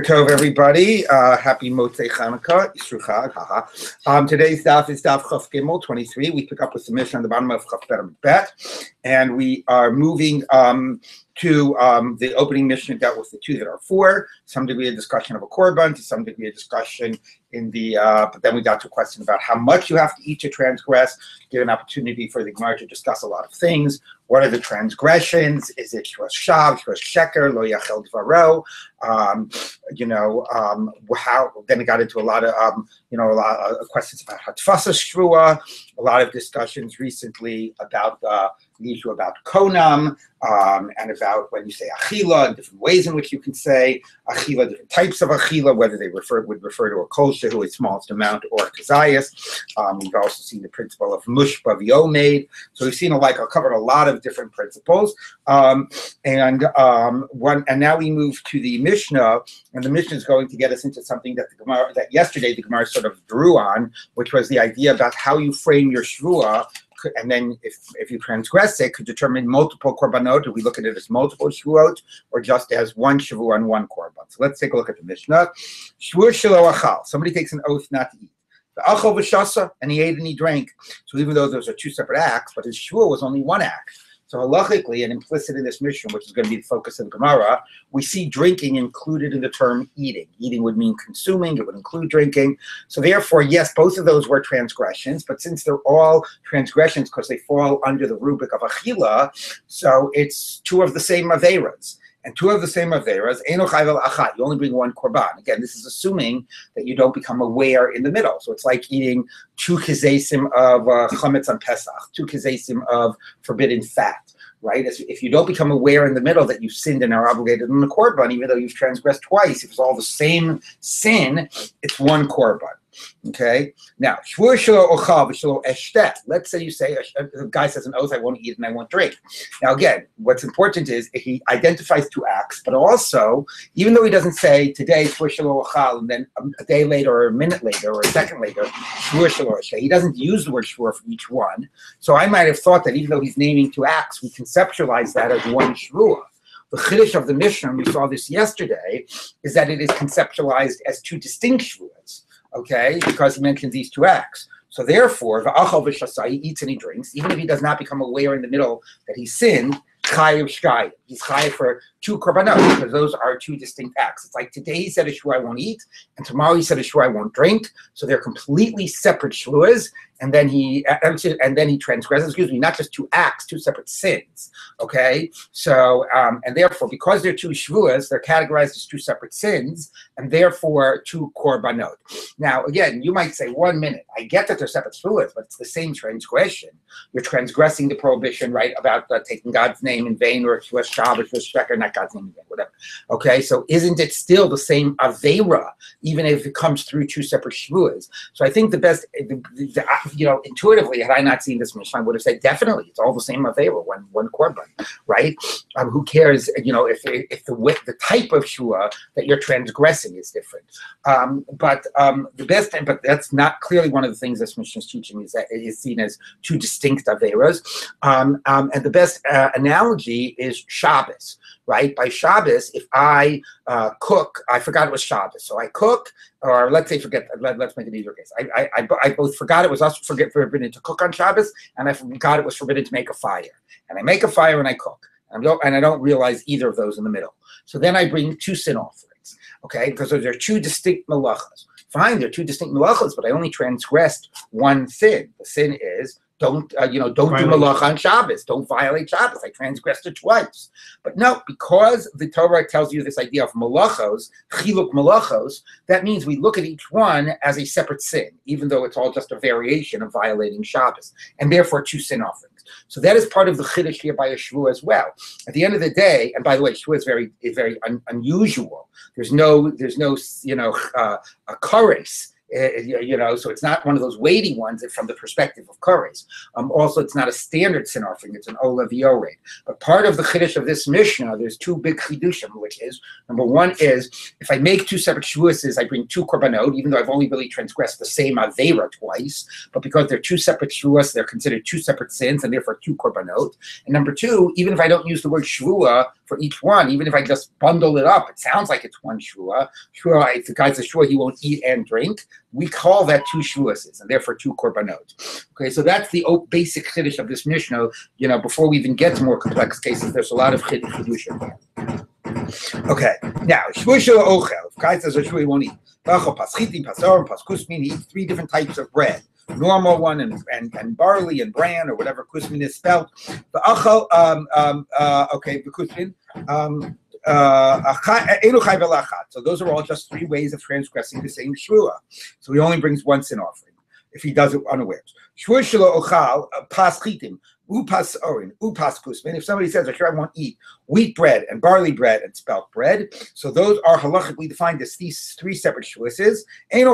Tov, everybody. Happy Motzei Chanukah. Yisru Chag. Haha. Today's daf is daf Chaf Gimel 23. We pick up with the mission on the bottom of Chaf Bet, and we are moving to the opening mission dealt with the two that are four. Some degree of discussion of a korban, to some degree of discussion in the. But then we got to a question about how much you have to eat to transgress. Give an opportunity for the Gemara to discuss a lot of things. What are the transgressions? Is it Shvus Shav, Shvus Sheker, Lo Yachel Dvaro? How? Then it got into a lot of a lot of questions about Hatfasa Shvua. A lot of discussions recently about the issue about Konam and about when you say Achila, and different ways in which you can say Achila, different types of Achila, whether they would refer to a Kol Shehu, its smallest amount, or Kazayas. We've also seen the principle of Mushba V'Yomi. So we've seen I covered a lot of different principles, and now we move to the Mishnah, and the Mishnah is going to get us into something that yesterday the Gemara sort of drew on, which was the idea about how you frame your shvua, and then if you transgress it, could determine multiple korbanot. Do we look at it as multiple shvuot or just as one shvua and one korban? So let's take a look at the Mishnah. Shvua shelo achal. Somebody takes an oath not to eat. Achal v'shasa, and he ate and he drank. So even though those are two separate acts, but his shvua was only one act. So halachically, and implicit in this mission, which is going to be the focus of the Gemara, we see drinking included in the term eating. Eating would mean consuming, it would include drinking. So therefore, yes, both of those were transgressions, but since they're all transgressions because they fall under the rubric of achila, so it's two of the same averas. And two of the same averas, eno chayvel achat. You only bring one korban. Again, this is assuming that you don't become aware in the middle. So it's like eating two kezesim of chametz on Pesach, two kezesim of forbidden fat, right? If you don't become aware in the middle that you've sinned and are obligated on the korban, even though you've transgressed twice, if it's all the same sin, it's one korban. Okay. Now, let's say you say a guy says an oath, I won't eat and I won't drink. Now, again, what's important is he identifies two acts, but also, even though he doesn't say today and then a day later or a minute later or a second later, he doesn't use the word shvur for each one. So I might have thought that even though he's naming two acts, we conceptualize that as one shvur. The chiddush of the Mishnah, we saw this yesterday, is that it is conceptualized as two distinct shvuas. Okay, because he mentions these two acts. So therefore, v'achal v'shasa, he eats and he drinks, even if he does not become aware in the middle that he sinned, chayiv shkai. He's chayiv for two korbanot, because those are two distinct acts. It's like today he said a shvua I won't eat, and tomorrow he said a shvua I won't drink. So they're completely separate shvuas, and then he transgresses. Not just two acts, two separate sins. Okay, so and therefore, because they're two shvuas, they're categorized as two separate sins, and therefore two korbanot. Now, again, you might say, 1 minute, I get that they're separate shvuas, but it's the same transgression. You're transgressing the prohibition, right, about taking God's name in vain, or Shvus Shav, or Shvus Sheker, not God's name in vain, whatever. Okay, so isn't it still the same avera, even if it comes through two separate shvuas? So I think the best, intuitively, had I not seen this Mishnah, I would have said definitely it's all the same avera, one korban, right? Who cares? If the type of shvua that you're transgressing is different. But that's not clearly one of the things this Mishnah is teaching, is that it is seen as two distinct averas. And the best analogy is Shabbos, right? By Shabbos, if I cook, I forgot it was Shabbos, so I cook, or let's say let's make it easier case. I both forgot it was also forbidden to cook on Shabbos, and I forgot it was forbidden to make a fire. And I make a fire and I cook, and I don't realize either of those in the middle. So then I bring two sin offerings, okay? Because those are two distinct malachas. Fine, they're two distinct malachas, but I only transgressed one sin. The sin is don't do malacha on Shabbos. Don't violate Shabbos. I transgressed it twice. But no, because the Torah tells you this idea of malachos, chiluk malachos, that means we look at each one as a separate sin, even though it's all just a variation of violating Shabbos, and therefore two sin offerings. So that is part of the chiddush here by a shvua as well. At the end of the day, and by the way, shvua is very unusual. There's no a kares. So it's not one of those weighty ones from the perspective of kares. Also, it's not a standard sin offering; it's an ola v'yored. But part of the chiddush of this Mishnah, there's two big chidushim, which is number one is if I make two separate shvuases, I bring two korbanot, even though I've only really transgressed the same avera twice. But because they're two separate shvuas, they're considered two separate sins, and therefore two korbanot. And number two, even if I don't use the word shvua for for each one, even if I just bundle it up, it sounds like it's one shvua. Shvua, if the guy's a shvua, he won't eat and drink. We call that 2 shvuases, and therefore 2 korbanot. Okay, so that's the basic chiddush of this Mishnah. Before we even get to more complex cases, there's a lot of chiddushim here. Okay, now shvua shelo ochel. If guy says a shvua, he won't eat. V'achol paschitim, pasorim, paskusmin. He eats 3 different types of bread. Normal one and barley and bran or whatever kusmin is spelled. The achal the kusmin so those are all just 3 ways of transgressing the same shvua. So he only brings 1 sin offering if he does it unawares. Shvua shelo ochal paschitim. Upas orin, upas kusmin. If somebody says, "Sure, I won't eat wheat bread and barley bread and spelt bread," so those are halachically defined as these 3 separate shvuases. I'm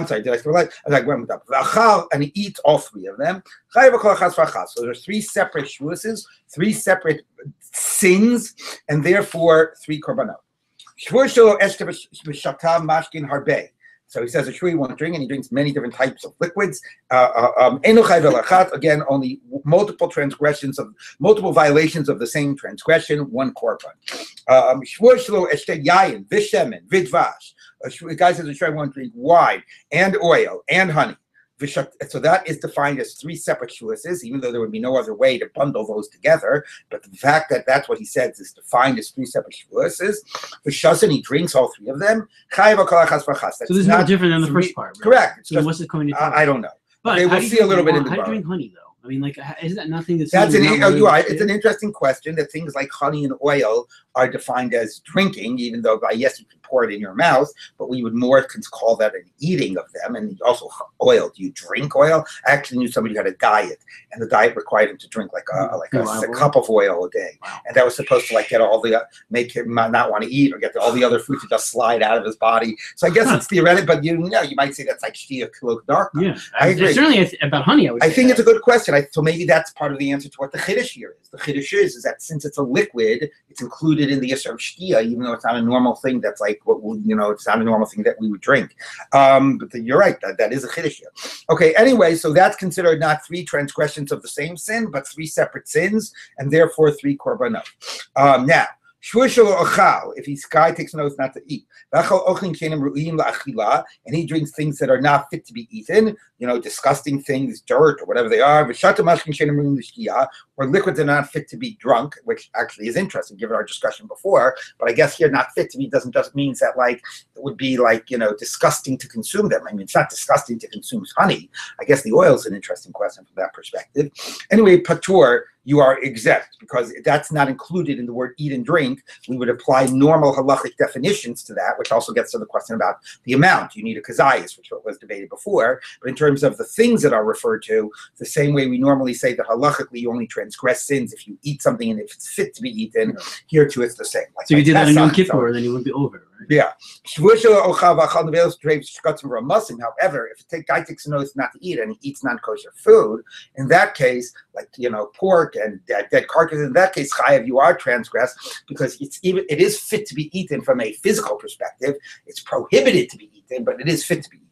sorry, did I say I went up. And he eats all 3 of them. So there's 3 separate shvuases, 3 separate sins, and therefore 3 korbanot. So he says a shvua won't drink, and he drinks many different types of liquids. Again, only multiple violations of the same transgression, 1 korban. A guy says a shvua won't drink wine and oil and honey. So that is defined as 3 separate shvuases, even though there would be no other way to bundle those together. But the fact that that's what he says is defined as 3 separate shvuases. V'shasan, he drinks all 3 of them. So this is no different than the first part, right? Correct. So what's it going to? I don't know. But we'll see a little bit in the How do you drink honey, though? I mean, isn't that nothing that's... It's an interesting question that things like honey and oil are defined as drinking, even though, yes, you can pour it in your mouth, but we would more call that an eating of them. And also oil. Do you drink oil? I actually knew somebody who had a diet, and the diet required him to drink a cup of oil a day. Wow. And that was supposed to get all the, make him not want to eat or get all the other food to just slide out of his body. So I guess it's theoretic, but you might say that's like shtia kilok dark. Yeah, I agree. Certainly about honey, I think it's a good question. So maybe that's part of the answer to what the chiddush here is. The chiddush is that since it's a liquid, it's included in the yisur of shtia, even though it's not a normal thing. That's like it's not a normal thing that we would drink. But you're right. That is a chiddush here. Okay. Anyway, so that's considered not 3 transgressions of the same sin, but 3 separate sins, and therefore 3 korbanot. Now. If his guy takes an oath not to eat, and he drinks things that are not fit to be eaten, disgusting things, dirt or whatever they are, or liquids are not fit to be drunk, which actually is interesting given our discussion before. But I guess here, not fit to be doesn't just means that it would be disgusting to consume them. I mean, it's not disgusting to consume honey. I guess the oil is an interesting question from that perspective. Anyway, patur, you are exempt because that's not included in the word eat and drink. We would apply normal halachic definitions to that, which also gets to the question about the amount. You need a kazayas, which was debated before. But in terms of the things that are referred to, the same way we normally say that halachically you only transgress sins if you eat something and if it's fit to be eaten, here too it's the same. So you did that in Yom Kippur, then you wouldn't be over, right? Yeah. However, if a guy takes an oath not to eat and he eats non-kosher food, in that case, pork and dead carcass, in that case, chayav, you are transgressed because it is fit to be eaten from a physical perspective. It's prohibited to be eaten, but it is fit to be eaten.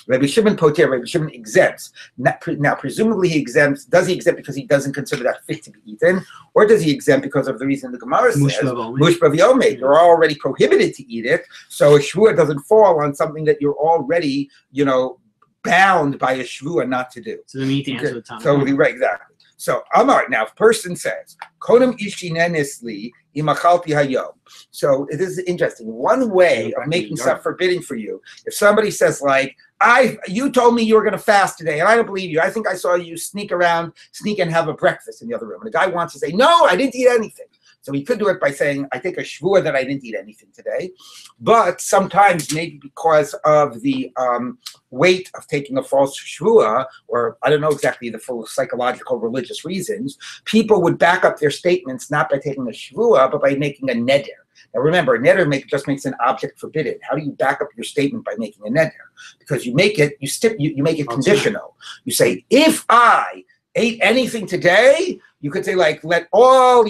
Rabbi Shimon poter, Rabbi Shimon exempts. Now, presumably he exempts. Does he exempt because he doesn't consider that fit to be eaten, or does he exempt because of the reason the Gemara says mushba v'yomei, you're already prohibited to eat it, so a shvua doesn't fall on something that you're already, bound by a shvua not to do. So then we need to answer the time. So right, exactly. So Amar, now if a person says, Kodem ishinenisli imachalti hayom. So it is interesting. One way of making stuff forbidden for you, if somebody says you told me you were going to fast today, and I don't believe you. I think I saw you sneak and have a breakfast in the other room. And the guy wants to say, no, I didn't eat anything. So he could do it by saying, I take a shvua that I didn't eat anything today. But sometimes maybe because of the weight of taking a false shvua, or I don't know exactly the full psychological religious reasons, people would back up their statements not by taking a shvua, but by making a neder. Now remember, a neder just makes an object forbidden. How do you back up your statement by making a neder? Because you make it, you make it conditional. You say, if I ate anything today, you could say, like, let all,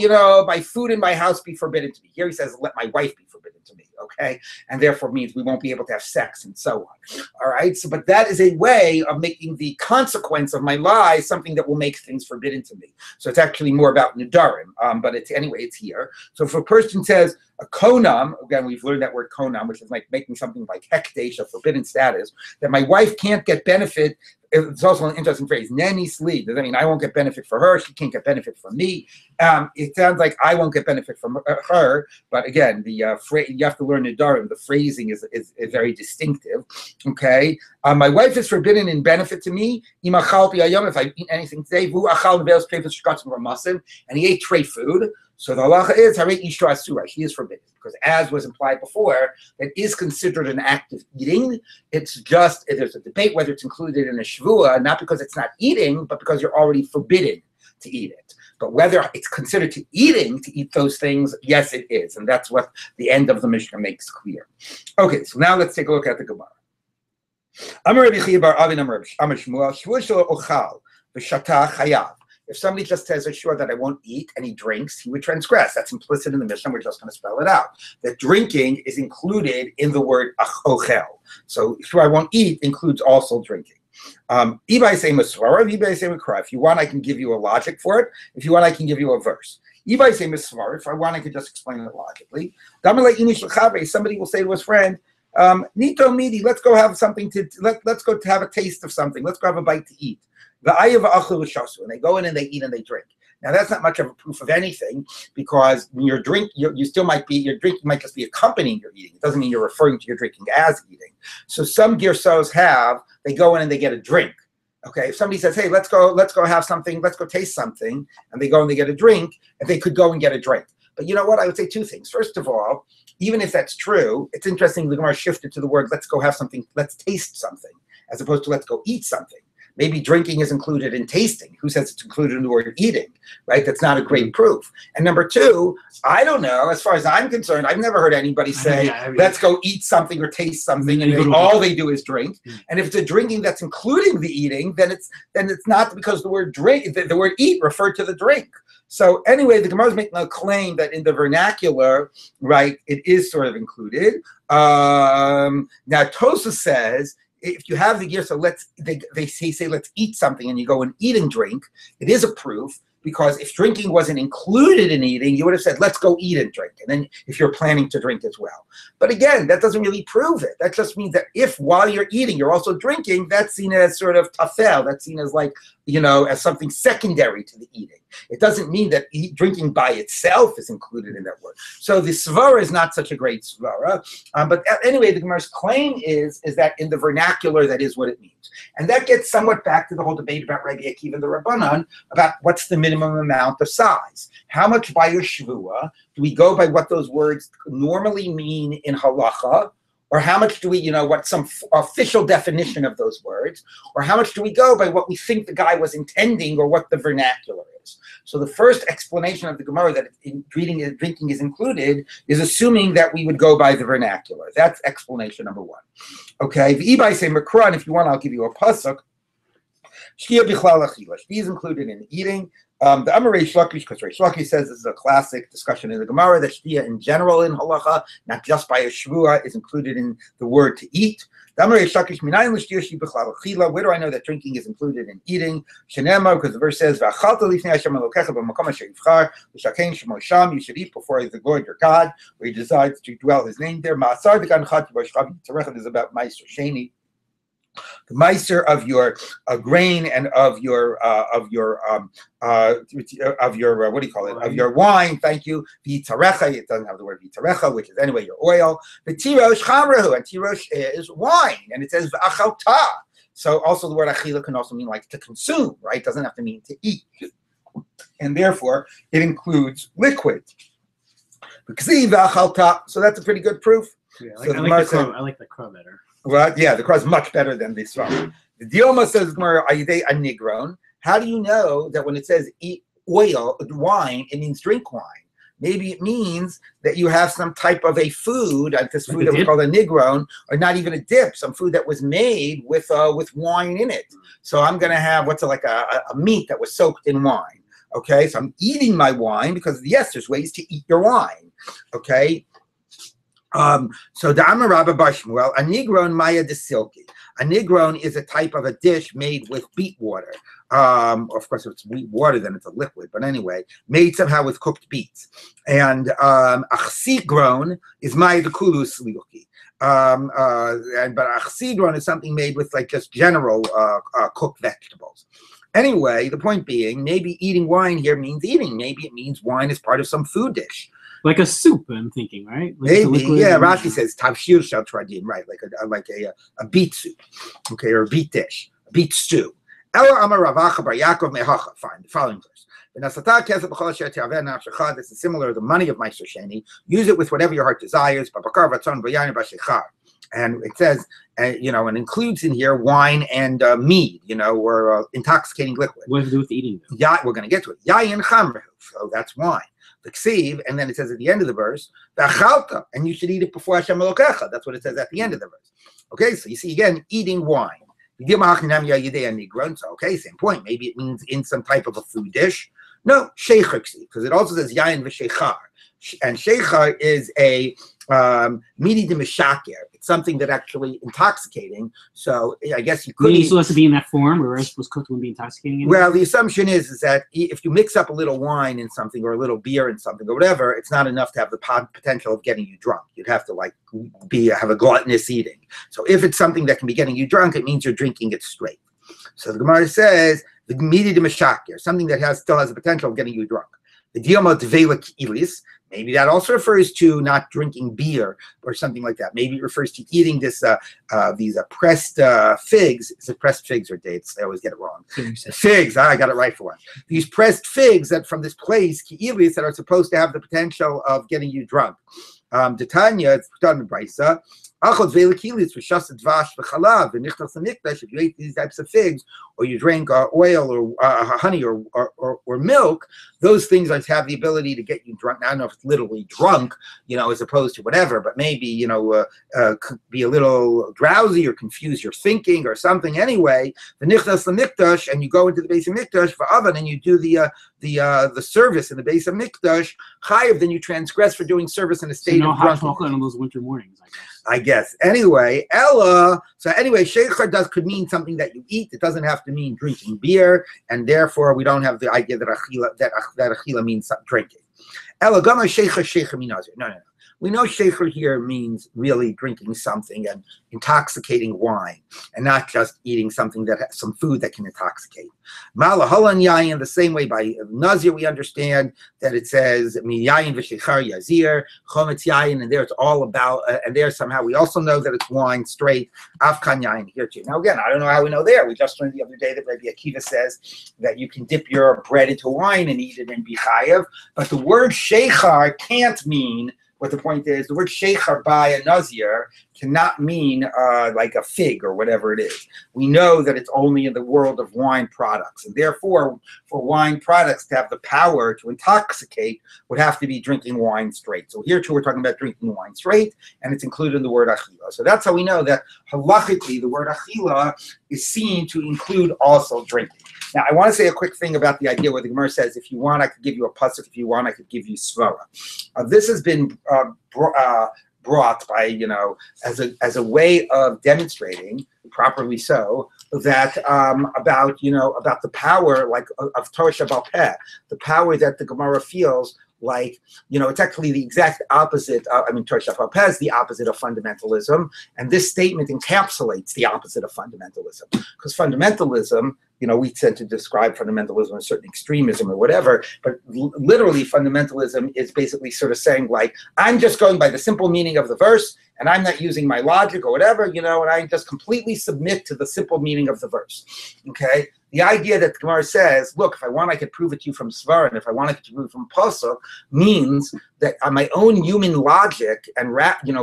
my food in my house be forbidden to me. Here he says, let my wife be forbidden to me, okay? And therefore means we won't be able to have sex and so on, all right? So, but that is a way of making the consequence of my lie something that will make things forbidden to me. So it's actually more about Nidarim, but it's here. So if a person says, a konam, again, we've learned that word konam, which is like making something like hekdesh, a forbidden status, that my wife can't get benefit. It's also an interesting phrase, neni sleep. Does that mean I won't get benefit for her? She can't get benefit from me. It sounds like I won't get benefit from her, but again, the phrase, you have to learn Nidarim. The phrasing is very distinctive. Okay, my wife is forbidden in benefit to me. If I eat anything today, and he ate tray food. So the halacha is ishto asura. She is forbidden because, as was implied before, that is considered an act of eating. It's just there's a debate whether it's included in a Shevuot, not because it's not eating, but because you're already forbidden to eat it. But whether it's considered to eat those things, yes, it is, and that's what the end of the Mishnah makes clear. Okay, so now let's take a look at the Gemara. Amar Rabbi Chiya bar Avin Amar Shmuel Shevuot shelo ochal v'shata chayav. If somebody just says, "Sure, that I won't eat," and he drinks, he would transgress. That's implicit in the Mishnah. We're just going to spell it out. That drinking is included in the word ochel. So, "Sure, I won't eat" includes also drinking. If you want, I can give you a logic for it. If you want, I can give you a verse. If I want, I can just explain it logically. Somebody will say to his friend, "Nito midi, let's go have something let's go to have a taste of something. Let's go have a bite to eat." And they go in and they eat and they drink. Now that's not much of a proof of anything, because when you're drinking, your drinking might just be accompanying your eating. It doesn't mean you're referring to your drinking as eating. So some girsos they go in and they get a drink. Okay, if somebody says, "Hey, let's go have something, let's go taste something," and they go and they get a drink, and they could go and get a drink. But you know what? I would say two things. First of all, even if that's true, it's interesting the Gemara shifted to the word "let's go have something, let's taste something," as opposed to "let's go eat something." Maybe drinking is included in tasting. Who says it's included in the word eating, right? That's not a great proof. And number two, I don't know. As far as I'm concerned, I've never heard anybody say, "Let's go eat something or taste something," and all they do is drink. And if it's a drinking that's including the eating, then it's not, because the word drink, the word eat referred to the drink. So anyway, the Gemara is making a claim that in the vernacular, right, it is sort of included. Now Tosa says, if you have the gear, so they say let's eat something, and you go and eat and drink, it is a proof, because if drinking wasn't included in eating, you would have said, let's go eat and drink. And then if you're planning to drink as well. But again, that doesn't really prove it. That just means that if while you're eating, you're also drinking, that's seen as sort of tafel. That's seen as like, as something secondary to the eating. It doesn't mean that drinking by itself is included in that word. So the svara is not such a great svara. But anyway, the Gemara's claim is that in the vernacular, that is what it means. And that gets somewhat back to the whole debate about Rabbi Akiva and the Rabbanan about what's the minimum amount of size. How much by your Shevuot do we go by what those words normally mean in halacha? Or how much do we, what's some official definition of those words? Or how much do we go by what we think the guy was intending, or what the vernacular is? So the first explanation of the Gemara that drinking is included is assuming that we would go by the vernacular. That's explanation number one. Okay, v'ibai say Makran, if you want, I'll give you a pasuk. Shkia bichlal achila. Shkia is included in eating. The Amar Reish Lakish, because Reish Lakish says this is a classic discussion in the Gemara, that shtia in general in halacha, not just by a Shevuot, is included in the word to eat. The Amar Reish Lakish, minayin l'shtia shi b'chlal achila. Where do I know that drinking is included in eating? Shenema, because the verse says, "V'achalta lifnei Hashem Elokecha b'makom asher yivchar v'shakein shemo sham." You should eat before the Lord your God, where He decides to dwell His name there. Ma'asar dekan chati b'shchav yitzarech is about ma'aser sheni. The meiser of your grain and of your what do you call it? Of your wine. Thank you. V'tarecha. It doesn't have the word v'tarecha, which is anyway your oil. The tirosh chamrahu, and tirosh is wine, and it says v'achalta. So also the word achila can also mean like to consume, right? It doesn't have to mean to eat, and therefore it includes liquid. So that's a pretty good proof. Yeah, I like the crow better. Well, yeah, the crow is much better than the svara. The Dioma says, "Ayidei anigron." How do you know that when it says eat wine, it means drink wine? Maybe it means that you have some type of a food, this food that was called a nigron, or not even a dip, some food that was made with wine in it. So I'm going to have like a meat that was soaked in wine. Okay, so I'm eating my wine because yes, there's ways to eat your wine. Okay. So the Amar Rabbi Bar Shmuel, a nigron maya de silki. A nigron is a type of a dish made with beet water. Of course, if it's wheat water, then it's a liquid. But anyway, made somehow with cooked beets. And a chsigron is maya de kulu silki. But a chsigron is something made with like just general cooked vegetables. Anyway, the point being, maybe eating wine here means eating. Maybe it means wine is part of some food dish. Like a soup, I'm thinking, right? Like maybe, yeah. Rashi says tavshir shel tradin, right? Like a beet soup, okay, or a beet dish, a beet stew. Ela amar Ravacha bar Yaakov mehacha. Fine. The following verse. This is similar to the money of Meister Sheni. Use it with whatever your heart desires. And it says, and includes in here wine and mead, or intoxicating liquid. What does it do with eating? Yeah, we're going to get to it. Yayin chamru, so that's wine. The ksiv, and then it says at the end of the verse, v'achalta, and you should eat it before Hashem Elokecha. That's what it says at the end of the verse. Okay, so you see again, eating wine. So, okay, same point. Maybe it means in some type of a food dish. No, sheikha ksiv, because it also says yayin v'sheichar. And sheichar is a midi de mishaker. It's something that actually intoxicating. So I guess you could. It's supposed to be in that form, where it was cooked would be intoxicating. Well, the assumption is that if you mix up a little wine in something or a little beer in something or whatever, it's not enough to have the potential of getting you drunk. You'd have to have a gluttonous eating. So if it's something that can be getting you drunk, it means you're drinking it straight. So the Gemara says the midi de mishaker, something that still has the potential of getting you drunk. The dioma tvela kilis. Maybe that also refers to not drinking beer or something like that. Maybe it refers to eating these pressed figs. Is it pressed figs or dates? I always get it wrong. Figs. I got it right for one. These pressed figs that from this place, ki'ilis, that are supposed to have the potential of getting you drunk. Tanya, it's done in Brisa. If you ate these types of figs, or you drank oil or honey or milk, those things have the ability to get you drunk. Now, I don't know if it's literally drunk, as opposed to whatever, but maybe, could be a little drowsy or confuse your thinking or something. Anyway, and you go into the base of Mikdash for oven and you do the service in the base of Mikdash, chayiv, then you transgress for doing service in a state of drunkenness. Hot chocolate on those winter mornings, I guess. Anyway, Ella. So anyway, sheikhar could mean something that you eat. It doesn't have to mean drinking beer, and therefore we don't have the idea that achila means drinking. Ella gama sheikhar minazir. No. We know sheikhar here means really drinking something and intoxicating wine, and not just eating something that has some food that can intoxicate. Malahalan yayin, the same way by nazir we understand that it says miyayin v'sheichar yazir chometz yayin, and there it's all about, and there somehow we also know that it's wine straight. Afkan yayin here too. Now again, I don't know how we know there. We just learned the other day that Rabbi Akiva says that you can dip your bread into wine and eat it and be chayav, but the word sheichar can't mean. What the point is, the word sheichar by a nazir cannot mean like a fig or whatever it is. We know that it's only in the world of wine products, and therefore, for wine products to have the power to intoxicate, would have to be drinking wine straight. So here too, we're talking about drinking wine straight, and it's included in the word achila. So that's how we know that halachically the word achila is seen to include also drinking. Now, I want to say a quick thing about the idea where the Gemara says, if you want, I could give you a pasuk. If you want, I could give you svara. This has been brought by, as a way of demonstrating, properly so, that about the power of Torah Sheba'al Peh, the power that the Gemara feels like, it's actually the exact opposite. Torah Sheba'al Peh is the opposite of fundamentalism, and this statement encapsulates the opposite of fundamentalism. Because fundamentalism, we tend to describe fundamentalism as certain extremism or whatever, but literally fundamentalism is basically sort of saying, like, I'm just going by the simple meaning of the verse, and I'm not using my logic or whatever, and I just completely submit to the simple meaning of the verse, okay? The idea that the Gemara says, look, if I want, I could prove it to you from Svar, and if I want, I could prove it from Pasuk, means that my own human logic and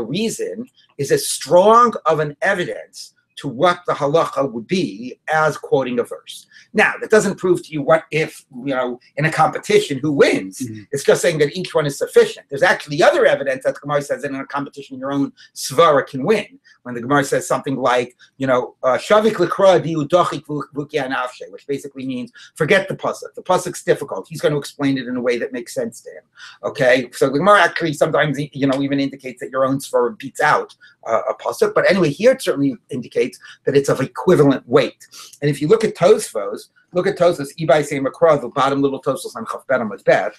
reason is as strong of an evidence to what the halacha would be as quoting a verse. Now, that doesn't prove to you what if, in a competition, who wins. Mm-hmm. It's just saying that each one is sufficient. There's actually other evidence that the Gemara says that in a competition, your own svara can win. When the Gemara says something like, shavik l'kra diudochik v'ukyan avshe, which basically means forget the pasuk. The pasuk's difficult. He's going to explain it in a way that makes sense to him. Okay, so the Gemara actually sometimes, even indicates that your own svara beats out a pasuk. But anyway, here it certainly indicates that it's of equivalent weight. And if you look at Tosfos, Ibai say Makra, the bottom little Tosfos on Chaf Bet was bad.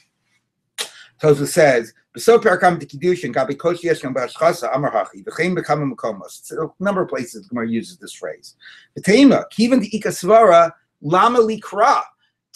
Tosfos says, so a number of places the Gemara uses this phrase.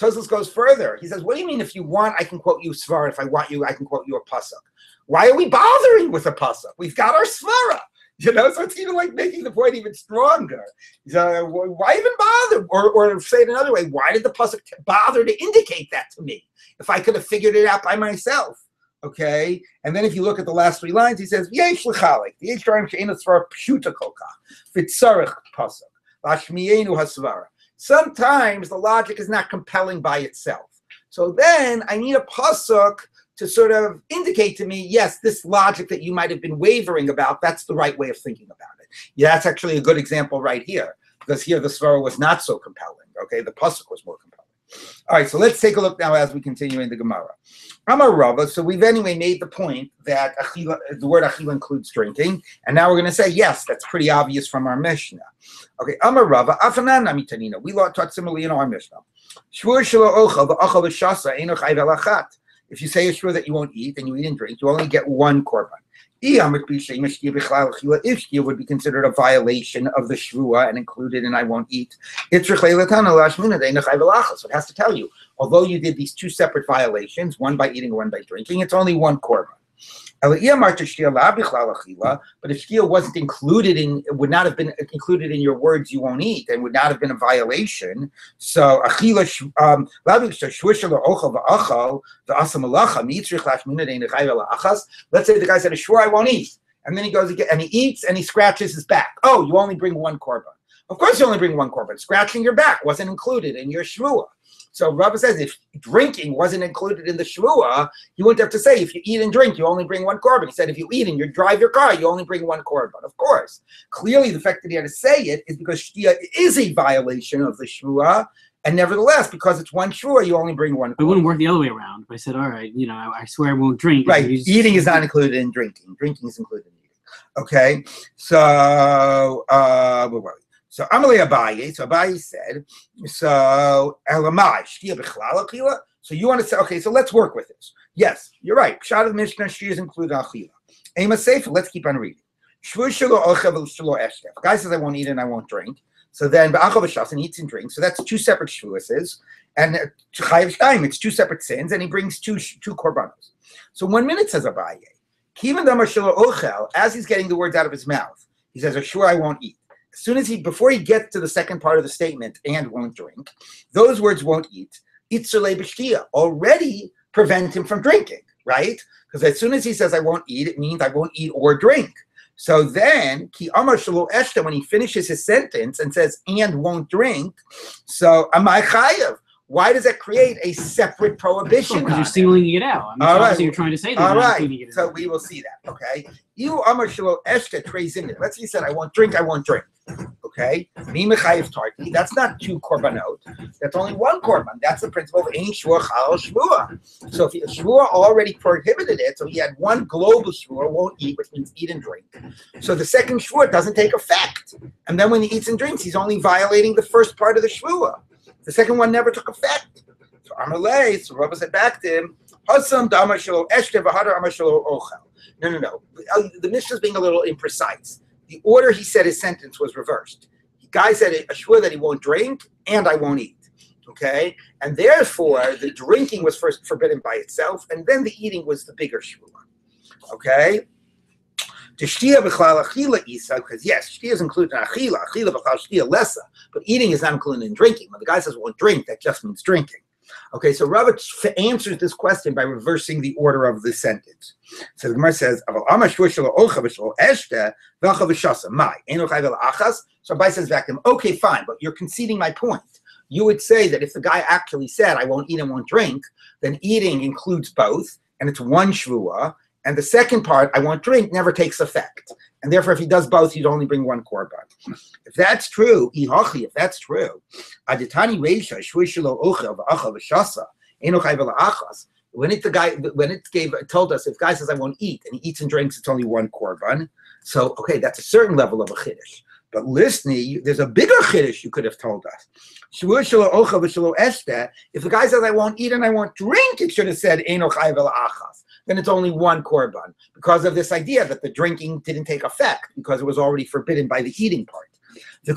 Tosfos goes further. He says, what do you mean if you want, I can quote you svara. If I want you, I can quote you a pasuk. Why are we bothering with a pasuk? We've got our svara. So it's even like making the point even stronger. So why even bother? Or say it another way, why did the pasuk bother to indicate that to me if I could have figured it out by myself? Okay, and then if you look at the last three lines, he says, "Yesh l'chalik, the H-Drim she'ena svara pshuta kolka, v'tzarech pasuk, v'ashmiyenu hasvara." Sometimes the logic is not compelling by itself. So then I need a pasuk to sort of indicate to me, yes, this logic that you might have been wavering about, that's the right way of thinking about it. Yeah, that's actually a good example right here, because here the svara was not so compelling. Okay, the pasuk was more compelling. All right, so let's take a look now as we continue in the Gemara. Amar Rava, so we've anyway made the point that achila, the word achila includes drinking, and now we're going to say, yes, that's pretty obvious from our Mishnah. Okay, Amar Rava, afanan namitanina, we taught similarly in our Mishnah. Shvur shelo ochel v'achal v'shasa eino chayv elachat. If you say a shvur that you won't eat and you eat and drink, you only get one korban. If shkia would be considered a violation of the shvua and included in I won't eat, so it has to tell you, although you did these two separate violations, one by eating and one by drinking, it's only one korban. But if shkia wasn't included would not have been included in your words you won't eat and would not have been a violation. So let's say the guy said, "Sure, I won't eat," and then he goes again and he eats and he scratches his back. Oh, you only bring one korban. Of course, you only bring one korban. Scratching your back wasn't included in your shvua. So Rabbi says if drinking wasn't included in the shvua, you wouldn't have to say if you eat and drink, you only bring one korban. He said if you eat and you drive your car, you only bring one korban. Of course, clearly the fact that he had to say it is because shtia is a violation of the shvua, and nevertheless, because it's one shvua, you only bring one korban. It wouldn't work the other way around. If I said, all right, I swear I won't drink. Right, eating is not included in drinking. Drinking is included in eating. Okay, so where were we? So Amalei Abaye, so Abaye said, so Elamai, Shtia B'chlal Achila. So you want to say, okay, so let's work with this. Yes, you're right. Pshat of the Mishnah, Shtia is included Achila. Ema Sefer, let's keep on reading. Shvur shelo ochav shelo eshtef. Guy says I won't eat and I won't drink. So then Ba'achav Shas and eats and drinks. So that's two separate shvuases. And Chayav Shtayim, it's two separate sins, and he brings two korbanos. So 1 minute says Abaye. Kivan damar shelo ochel, as he's getting the words out of his mouth, he says, sure, I won't eat. As soon as before he gets to the second part of the statement, and won't drink, those words won't eat, itzulei b'shtia, already prevent him from drinking, right? Because as soon as he says, I won't eat, it means I won't eat or drink. So then, ki amar shelo eshta, when he finishes his sentence and says, and won't drink, so amai chayav. Why does that create a separate prohibition? Because you're singling it out. All right. You're trying to say that. All right. So we will see that. Okay. You amar shelo eshta trays in there. Let's say he said, I won't drink. Okay. That's not two korbanot. That's only one korban. That's the principle of ein shvua chal shvua. So if shvua already prohibited it, so he had one global shvua, won't eat, which means eat and drink. So the second shvua doesn't take effect. And then when he eats and drinks, he's only violating the first part of the shvua. The second one never took effect. So Amalei, so Rabbi said back to him, Hasam damar shelo eshte v'hadar amar shelo ochel. No. The Mishnah is being a little imprecise. The order he said his sentence was reversed. The guy said a shvua that he won't drink and I won't eat. Okay? And therefore, the drinking was first forbidden by itself, and then the eating was the bigger shvua. Okay? Because yes, shtia is included in achila b'chlal shtia lessa, but eating is not included in drinking. When the guy says won't drink, that just means drinking. Okay, so Rabbi answers this question by reversing the order of the sentence. So the Gemara says, so Rabbi says back to him, okay, fine, but you're conceding my point. You would say that if the guy actually said, I won't eat and won't drink, then eating includes both, and it's one shvuah, and the second part, I won't drink, never takes effect. And therefore, if he does both, he'd only bring one korban. If that's true, if that's true, when it told us if guy says I won't eat and he eats and drinks, it's only one korban. So okay, that's a certain level of a chiddush. But listening, there's a bigger chiddush you could have told us. If the guy says I won't eat and I won't drink, it should have said then it's only one korban because of this idea that the drinking didn't take effect because it was already forbidden by the eating part. The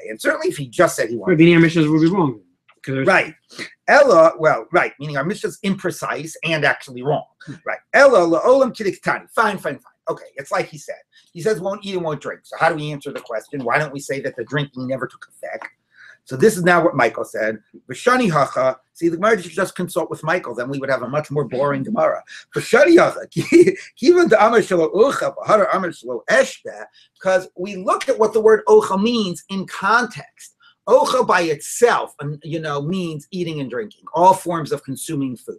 and certainly if he just said he wanted, meaning our mishnahs would be wrong. Right. Ella, well, right, meaning our mishnah's imprecise and actually wrong. Right. Ella la'olam kidiktani. Fine. Okay, it's like he said. He says won't eat and won't drink. So how do we answer the question? Why don't we say that the drinking never took effect? So this is now what Michael said. V'shani hacha. See, the Gemara should just consult with Michael. Then we would have a much more boring Gemara. V'shani hacha. Kivan the amar shelo ucha v'hara amar shelo eshta. Because we looked at what the word ocha means in context. Ocha by itself, means eating and drinking, all forms of consuming food.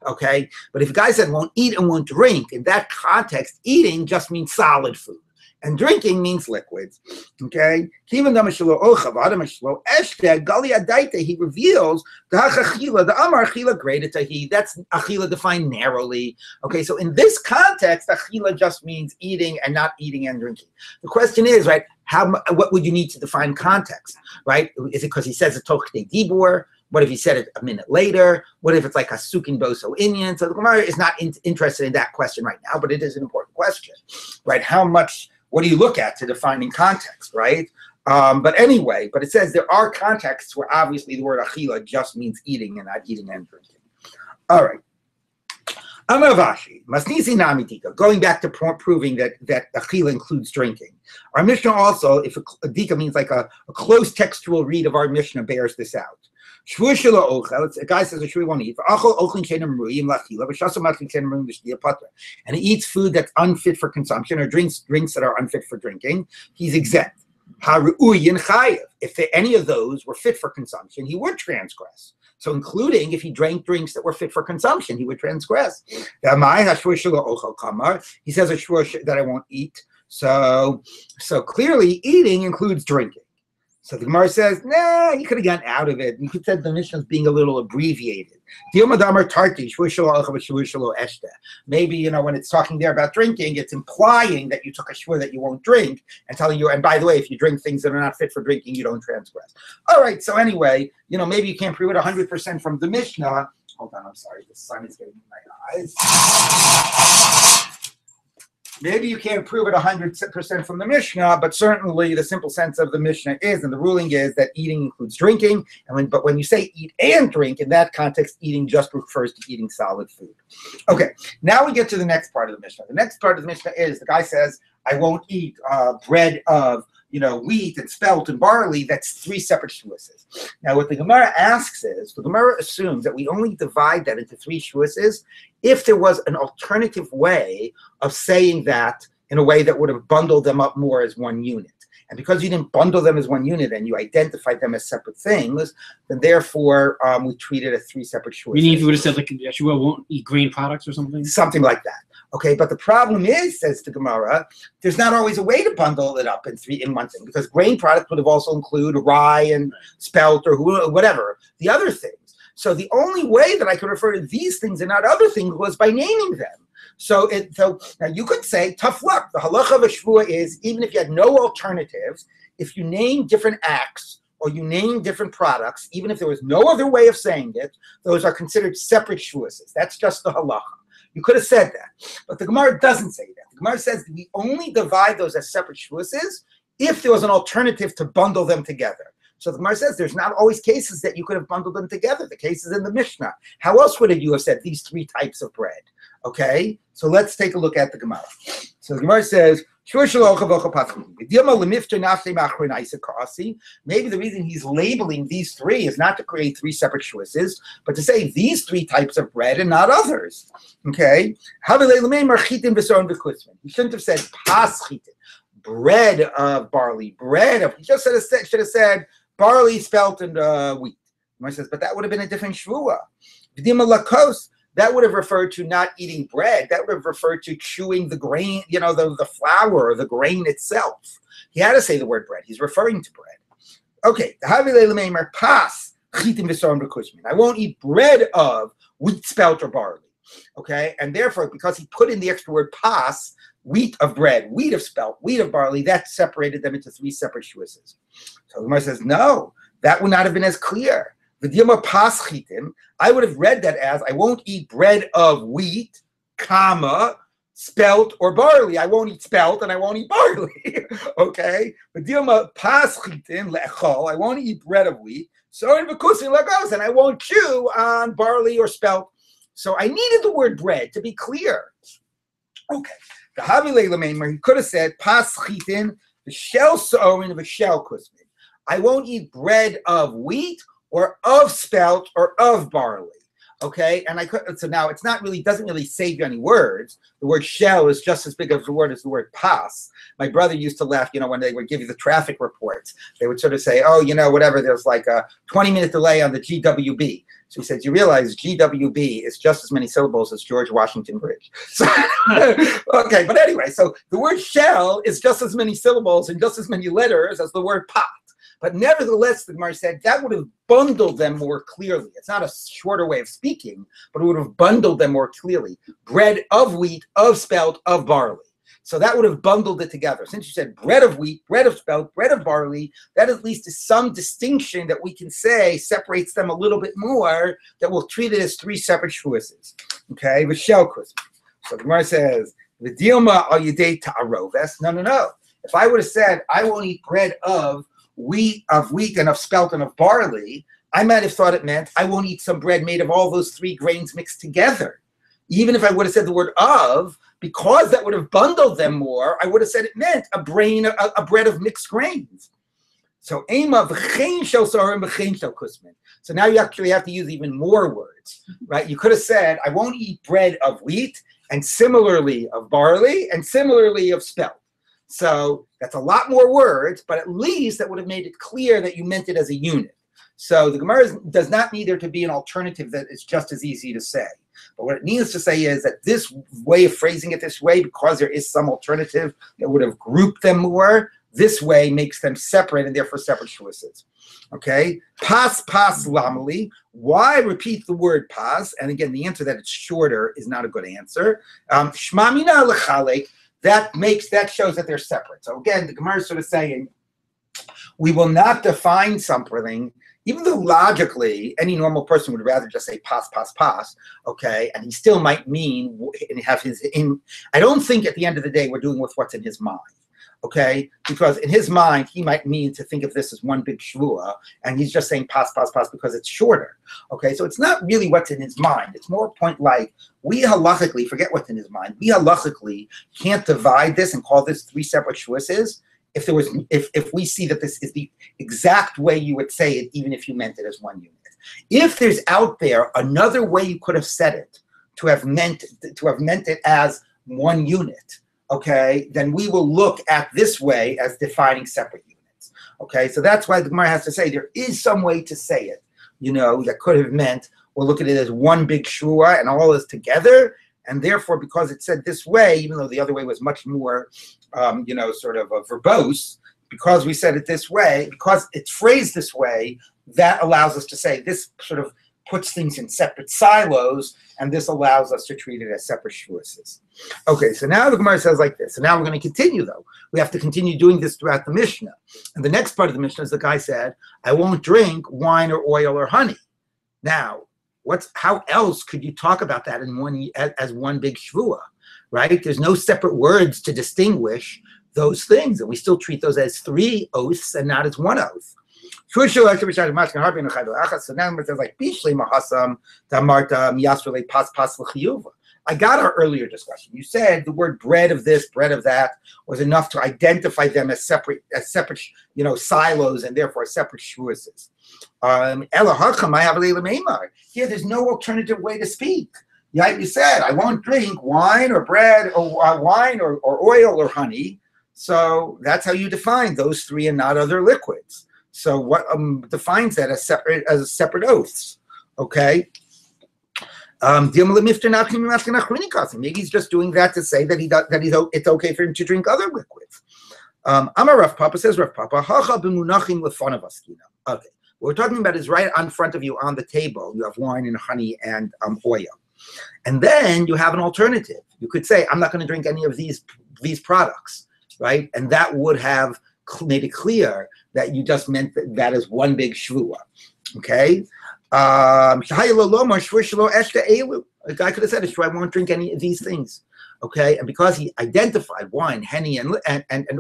Okay, but if a guy said won't eat and won't drink, in that context, eating just means solid food. And drinking means liquids. Okay? He reveals the amar achila greater tahi. That's achila defined narrowly. Okay, so in this context, achila just means eating and not eating and drinking. The question is, right, what would you need to define context? Right? Is it because he says a tochte dibur? What if he said it a minute later? What if it's like a sukin boso inyan? So the Gemara is not interested in that question right now, but it is an important question, right? What do you look at to define in context, right? But it says there are contexts where obviously the word achila just means eating and not eating and drinking. All right. Amavashi, Masnisi Namitika, going back to proving that achila includes drinking. Our Mishnah also, if a dika means like a close textual read of our Mishnah, bears this out. A guy says a shvu won't eat. And he eats food that's unfit for consumption or drinks that are unfit for drinking. He's exempt. If any of those were fit for consumption, he would transgress. So including if he drank drinks that were fit for consumption, he would transgress. He says a shvu that I won't eat. So clearly eating includes drinking. So the Gemara says, nah, you could have gotten out of it. You could have said the Mishnah is being a little abbreviated. Maybe, when it's talking there about drinking, it's implying that you took a shvur that you won't drink and telling you, and by the way, if you drink things that are not fit for drinking, you don't transgress. All right, so anyway, maybe you can't prove it 100% from the Mishnah. Hold on, I'm sorry, the sun is getting in my eyes. Maybe you can't prove it 100% from the Mishnah, but certainly the simple sense of the Mishnah is, and the ruling is, that eating includes drinking. But when you say eat and drink, in that context, eating just refers to eating solid food. Okay, now we get to the next part of the Mishnah. The next part of the Mishnah is, the guy says, I won't eat bread of wheat and spelt and barley. That's three separate shvuases. Now, what the Gemara asks is, the Gemara assumes that we only divide that into three shvuases if there was an alternative way of saying that in a way that would have bundled them up more as one unit. And because you didn't bundle them as one unit and you identified them as separate things, then therefore we treat it as three separate shvuases. Meaning if you would have said like Yeshua won't eat grain products or something? Something like that. Okay, but the problem is, says the Gemara, there's not always a way to bundle it up in one thing, because grain products would have also include rye and spelt or whatever, the other things. So the only way that I could refer to these things and not other things was by naming them. So now you could say, tough luck. The halacha of a shvuah is, even if you had no alternatives, if you name different acts or you name different products, even if there was no other way of saying it, those are considered separate shvuases. That's just the halacha. You could have said that, but the Gemara doesn't say that. The Gemara says that we only divide those as separate shvuases if there was an alternative to bundle them together. So the Gemara says there's not always cases that you could have bundled them together. The case is in the Mishnah. How else would you have said these three types of bread? Okay, so let's take a look at the Gemara. So the Gemara says, Maybe the reason he's labeling these three is not to create three separate shvuses, but to say these three types of bread and not others. Okay? He shouldn't have said pas chitin, bread of barley, bread of. He just should have said barley, spelt, and wheat. He says, but that would have been a different shvua. That would have referred to not eating bread. That would have referred to chewing the grain, the flour or the grain itself. He had to say the word bread. He's referring to bread. Okay. I won't eat bread of wheat, spelt, or barley. Okay. And therefore, because he put in the extra word pas, wheat of bread, wheat of spelt, wheat of barley, that separated them into three separate shvuses. So the Gemara says, no, that would not have been as clear. V'dilma pas chitim, I would have read that as, I won't eat bread of wheat, comma, spelt, or barley. I won't eat spelt and I won't eat barley. Okay? V'dilma pas chitim le'echol, I won't eat bread of wheat. So in v'kusin lagos, and I won't chew on barley or spelt. So I needed the word bread to be clear. Okay. The Havile Lamemer, he could have said pas chitin, v'shel so'orin, v'shel kusmin. I won't eat bread of wheat, or of spelt, or of barley, okay? And so now it's not really, doesn't really save you any words. The word shell is just as big of a word as the word pas. My brother used to laugh, when they would give you the traffic reports, they would sort of say, oh, whatever, there's like a 20-minute delay on the GWB. So he said, you realize GWB is just as many syllables as George Washington Bridge. So, okay, but anyway, so the word shell is just as many syllables and just as many letters as the word pot. But nevertheless, the Gemara said that would have bundled them more clearly. It's not a shorter way of speaking, but it would have bundled them more clearly. Bread of wheat, of spelt, of barley. So that would have bundled it together. Since you said bread of wheat, bread of spelt, bread of barley, that at least is some distinction that we can say separates them a little bit more, that we'll treat it as three separate shvuses. Okay, v'shel kusmin. So the Gemara says, v'dilma al yedei ta'aroves. No. If I would have said, I won't eat bread of wheat and of spelt and of barley, I might have thought it meant I won't eat some bread made of all those three grains mixed together. Even if I would have said the word of, because that would have bundled them more, I would have said it meant a bread of mixed grains. So ema v'chein shel sorim v'chein shel kusmin. So now you actually have to use even more words, right? You could have said, I won't eat bread of wheat, and similarly of barley, and similarly of spelt. So that's a lot more words, but at least that would have made it clear that you meant it as a unit. So the Gemara does not need there to be an alternative that is just as easy to say. But what it needs to say is that this way of phrasing it this way, because there is some alternative that would have grouped them more, this way makes them separate and therefore separate shvuses. Okay? Pas lamali. Why repeat the word pas? And again, the answer that it's shorter is not a good answer. Shmamina lechalek. That shows that they're separate. So again, the Gemara is sort of saying, we will not define something, even though logically any normal person would rather just say pas, okay, and he still might mean and have I don't think at the end of the day we're doing with what's in his mind. Okay, because in his mind he might mean to think of this as one big shvua, and he's just saying pas because it's shorter. Okay, so it's not really what's in his mind. It's more a point like we halachically, forget what's in his mind. We halachically can't divide this and call this three separate shvuses if we see that this is the exact way you would say it, even if you meant it as one unit. If there's out there another way you could have said it to have meant it as one unit, okay, then we will look at this way as defining separate units. Okay, so that's why the Gemara has to say there is some way to say it, that could have meant we'll look at it as one big shvua and all is together, and therefore because it's said this way, even though the other way was much more, sort of verbose, because we said it this way, because it's phrased this way, that allows us to say this sort of puts things in separate silos, and this allows us to treat it as separate shvuses. Okay, so now the Gemara says like this. So now we're going to continue, though. We have to continue doing this throughout the Mishnah. And the next part of the Mishnah is the guy said, I won't drink wine or oil or honey. Now, how else could you talk about that as one big shvua, right? There's no separate words to distinguish those things, and we still treat those as three oaths and not as one oath. So now it says like, I got our earlier discussion. You said the word bread of this, bread of that was enough to identify them as separate, silos and therefore separate shvuases. Here, there's no alternative way to speak. Yeah, you said I won't drink wine or bread or wine or oil or honey. So that's how you define those three and not other liquids. So what defines that as separate oaths? Okay. Maybe he's just doing that to say that it's okay for him to drink other liquids. Amar Rav Papa says, Rav Papa, okay. What we're talking about is right on front of you on the table. You have wine and honey and oil. And then you have an alternative. You could say, I'm not going to drink any of these products, right? And that would have made it clear that you just meant that is one big shvuah, okay? A guy could have said, I won't drink any of these things, okay? And because he identified wine, honey, and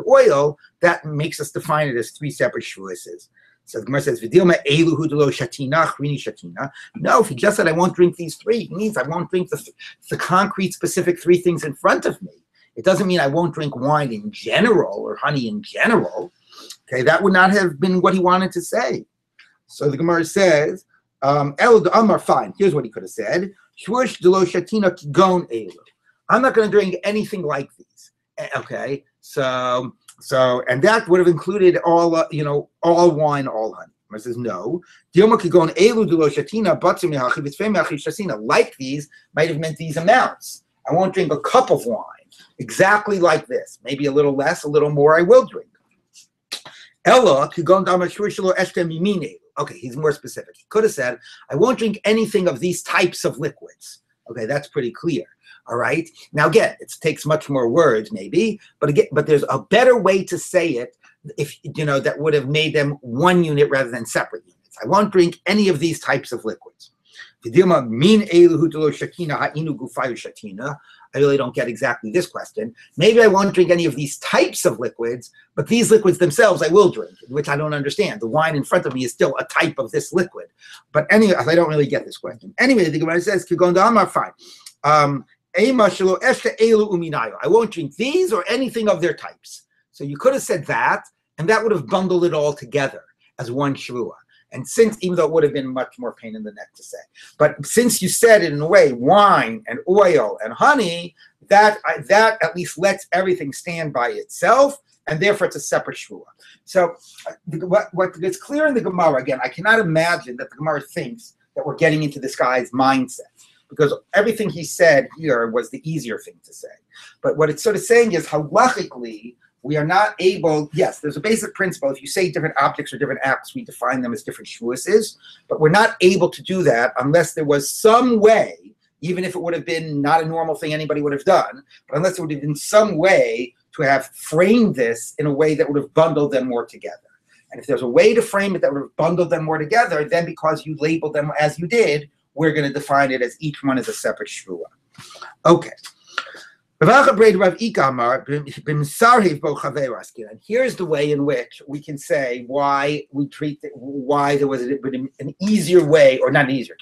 oil, that makes us define it as three separate shvuahs. So the Gemara says, no, if he just said, I won't drink these three, it means I won't drink the concrete specific three things in front of me. It doesn't mean I won't drink wine in general or honey in general. Okay, that would not have been what he wanted to say. So the Gemara says, El Amar, fine. Here's what he could have said. I'm not going to drink anything like these. Okay, so and that would have included all wine, all honey. He says no. Like these might have meant these amounts. I won't drink a cup of wine exactly like this. Maybe a little less, a little more. I will drink. Okay, he's more specific. He could have said, I won't drink anything of these types of liquids. Okay, that's pretty clear. All right. Now again, it takes much more words, maybe, but there's a better way to say it. If that would have made them one unit rather than separate units. I won't drink any of these types of liquids. I really don't get exactly this question. Maybe I won't drink any of these types of liquids, but these liquids themselves I will drink, which I don't understand. The wine in front of me is still a type of this liquid. But anyway, I don't really get this question. Anyway, the Gemara says, fine. I won't drink these or anything of their types. So you could have said that, and that would have bundled it all together as one shvuah. And even though it would have been much more pain in the neck to say, but since you said it in a way, wine and oil and honey, that at least lets everything stand by itself, and therefore it's a separate shvuah. So what is clear in the Gemara, again, I cannot imagine that the Gemara thinks that we're getting into this guy's mindset, because everything he said here was the easier thing to say. But what it's sort of saying is halachically, we are not able, yes, there's a basic principle. If you say different objects or different acts, we define them as different shvuases, but we're not able to do that unless there was some way, even if it would have been not a normal thing anybody would have done, but unless there would have been some way to have framed this in a way that would have bundled them more together. And if there's a way to frame it that would have bundled them more together, then because you labeled them as you did, we're going to define it as each one as a separate shvuah. Okay. And here's the way in which we can say why there was an easier way, or not easier,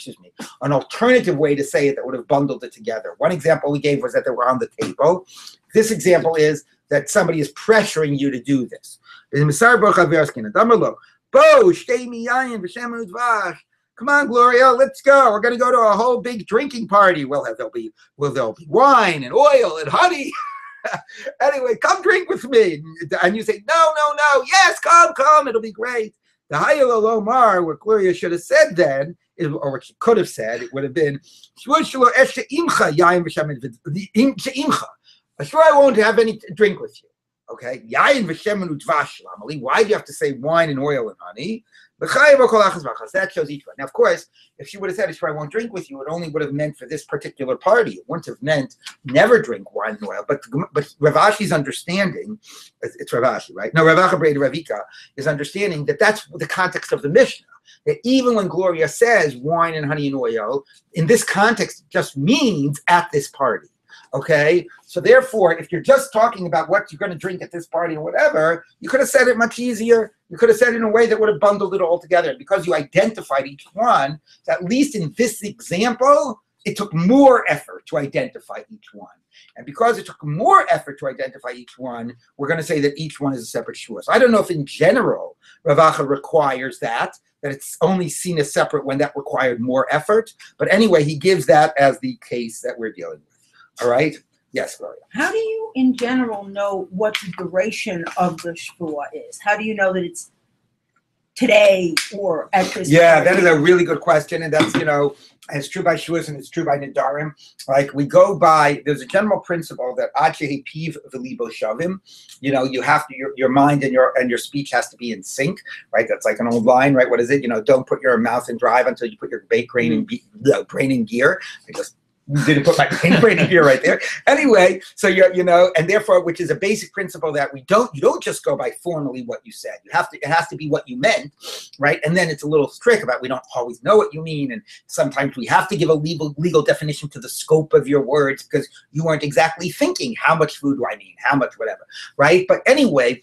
an alternative way to say it that would have bundled it together. One example we gave was that they were on the table. This example is that somebody is pressuring you to do this. Come on, Gloria, let's go. We're going to go to a whole big drinking party. Well, there'll be wine and oil and honey. Anyway, come drink with me. And you say, no. Yes, come. It'll be great. The Hayel Omar, what Gloria should have said then, or what she could have said, it would have been, sure I won't have any drink with you. Okay? Why do you have to say wine and oil and honey? That shows each one. Now, of course, if she would have said, I won't drink with you, it only would have meant for this particular party. It wouldn't have meant never drink wine and oil. But Rav Ashi's understanding, it's Rav Ashi, right? No, Rav Ravika is understanding that that's the context of the Mishnah. That even when Gloria says wine and honey and oil, in this context, it just means at this party. Okay, so therefore, if you're just talking about what you're going to drink at this party or whatever, you could have said it much easier. You could have said it in a way that would have bundled it all together. Because you identified each one, at least in this example, it took more effort to identify each one. And because it took more effort to identify each one, we're going to say that each one is a separate Shevuot. So I don't know if in general Rav Acha requires that it's only seen as separate when that required more effort. But anyway, he gives that as the case that we're dealing with. All right? Yes, Gloria. How do you, in general, know what the duration of the Shevuot is? How do you know that it's today or at this Yeah, point? that is a really good question. And that's, it's true by Shavuos and it's true by Nidarim. Like we go by, there's a general principle that Ad shehi piv v'libo shavim. You have to, your mind and your speech has to be in sync, right? That's like an old line, right? What is it? Don't put your mouth in drive until you put your brain in gear. I just didn't put my brain in gear right there. Anyway, so and therefore, which is a basic principle that you don't just go by formally what you said. It has to be what you meant, right? And then it's a little trick about we don't always know what you mean, and sometimes we have to give a legal definition to the scope of your words because you weren't exactly thinking how much food do I mean, how much whatever, right? But anyway,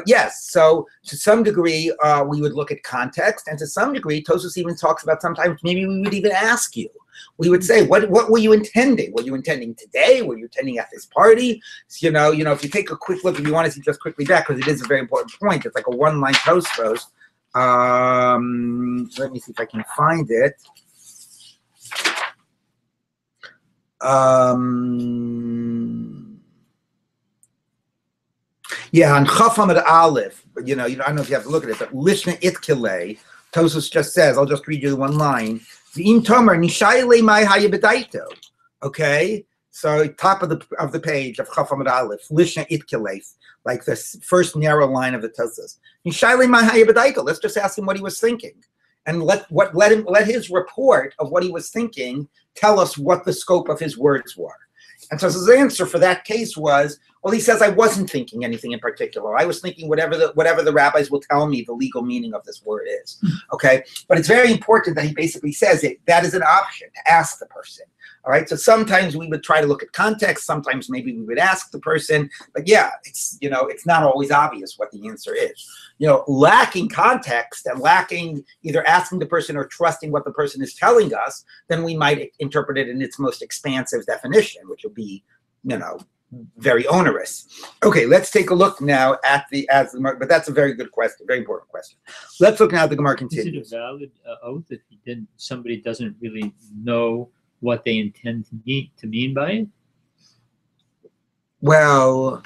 yes. So to some degree, we would look at context, and to some degree, Tosfos even talks about sometimes maybe we would even ask you. We would say, what were you intending? Were you intending today? Were you intending at this party? So, if you take a quick look, if you want to see just quickly back, because it is a very important point. It's like a one-line Tosfos. Let me see if I can find it. Yeah, on Chaf Amud Aleph, I don't know if you have to look at it, but Lishna Itkele, Tosfos just says, I'll just read you the one line. Okay, so top of the page of Chaf Amud Aleph, Lishna Itkele, like the first narrow line of the Tosfos. Let's just ask him what he was thinking, and let his report of what he was thinking tell us what the scope of his words were. And so his answer for that case was, well, he says, I wasn't thinking anything in particular. I was thinking whatever the rabbis will tell me the legal meaning of this word is. Okay? But it's very important that he basically says that is an option to ask the person. All right? So sometimes we would try to look at context. Sometimes maybe we would ask the person. But yeah, it's not always obvious what the answer is. Lacking context and lacking either asking the person or trusting what the person is telling us, then we might interpret it in its most expansive definition, which will be, very onerous. Okay, let's take a look now at but that's a very good question, very important question. Let's look now at the Gemara continues. Is it a valid oath if somebody doesn't really know what they intend to mean by it? Well,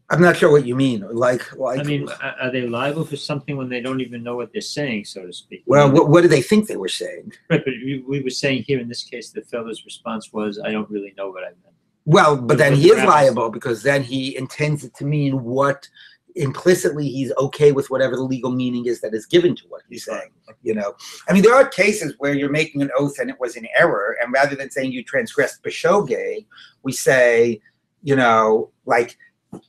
I'm not sure what you mean. Like, I mean, are they liable for something when they don't even know what they're saying, so to speak? Well, what do they think they were saying? Right, but we were saying here in this case, the fellow's response was, I don't really know what I meant. Well, but then he is liable because then he intends it to mean what implicitly he's okay with whatever the legal meaning is that is given to what he's saying. I mean, there are cases where you're making an oath and it was in error, and rather than saying you transgressed b'shogeg, we say, like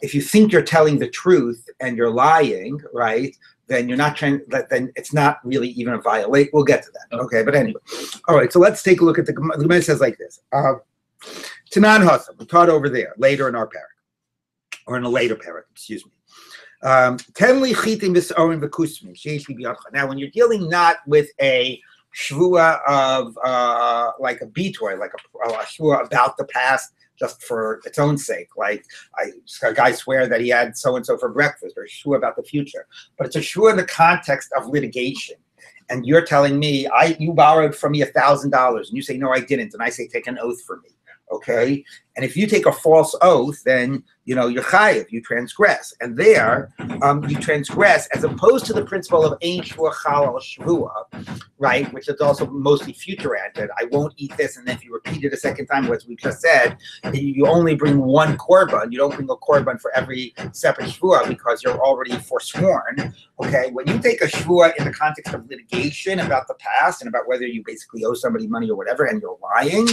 if you think you're telling the truth and you're lying, right? Then you're not then it's not really even a violation. We'll get to that. Okay, but anyway, all right. So let's take a look at the Gemara. Says like this. Tanan Hassam, we taught over there, later in our parak, or in a later parak, excuse me. Now, when you're dealing not with a shvua of like a bitoy, like a shvua about the past, just for its own sake, like a guy swear that he had so and so for breakfast, or a shvua about the future, but it's a shvua in the context of litigation. And you're telling me you borrowed from me $1,000, and you say no, I didn't, and I say take an oath for me. Okay, and if you take a false oath, then you're chayiv, you transgress, and there you transgress as opposed to the principle of ein shvua chal al shvua, right? Which is also mostly future-oriented. I won't eat this, and then if you repeat it a second time, as we just said, you only bring one korban. You don't bring a korban for every separate shvua because you're already forsworn. Okay, when you take a shvua in the context of litigation about the past and about whether you basically owe somebody money or whatever, and you're lying,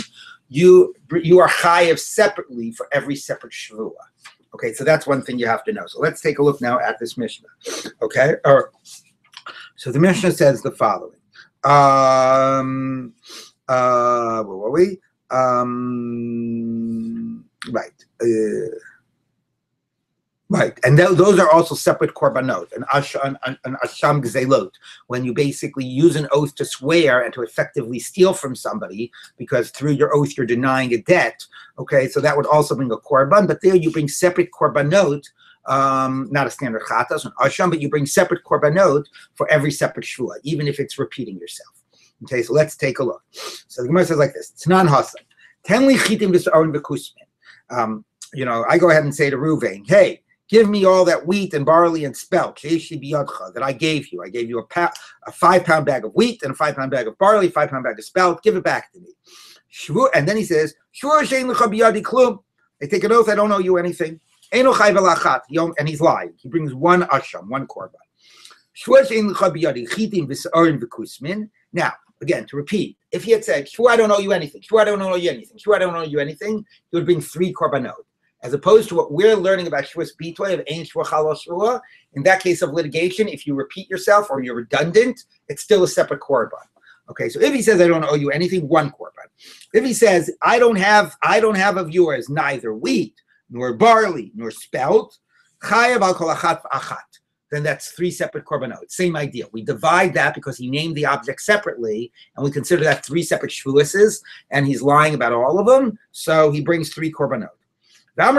you are chayiv separately for every separate shvua. Okay, so that's one thing you have to know. So let's take a look now at this Mishnah. Okay, so the Mishnah says the following. Where were we? Right. Right, and those are also separate korbanot, an asham gzelot, when you basically use an oath to swear and to effectively steal from somebody, because through your oath you're denying a debt. Okay, so that would also bring a korban, but there you bring separate korbanot, not a standard chatas, an asham, but you bring separate korbanot for every separate shvuah, even if it's repeating yourself. Okay, so let's take a look. So the Gemara says like this: Tnan hasam, ten li chitim v'sa'aron v'kusmin. I go ahead and say to Ruvain, hey, give me all that wheat and barley and spelt that I gave you. I gave you a 5-pound bag of wheat and a 5-pound bag of barley, 5-pound bag of spelt. Give it back to me. And then he says, I take an oath, I don't owe you anything. And he's lying. He brings one asham, one korban. Now, again, to repeat, if he had said, I don't owe you anything, I don't owe you anything, I don't owe you anything, he would bring 3 korbanot. As opposed to what we're learning about Shevuot Bitoy of Ein Shvuah Chalal Shvuah, in that case of litigation, if you repeat yourself or you're redundant, it's still a separate korban. Okay, so if he says I don't owe you anything, 1 korban. If he says I don't have of yours neither wheat nor barley nor spelt, chayav al kol achat v'achat, then that's 3 separate korbanot. Same idea. We divide that because he named the object separately, and we consider that 3 separate shvuases, and he's lying about all of them, so he brings 3 korbanot. Now,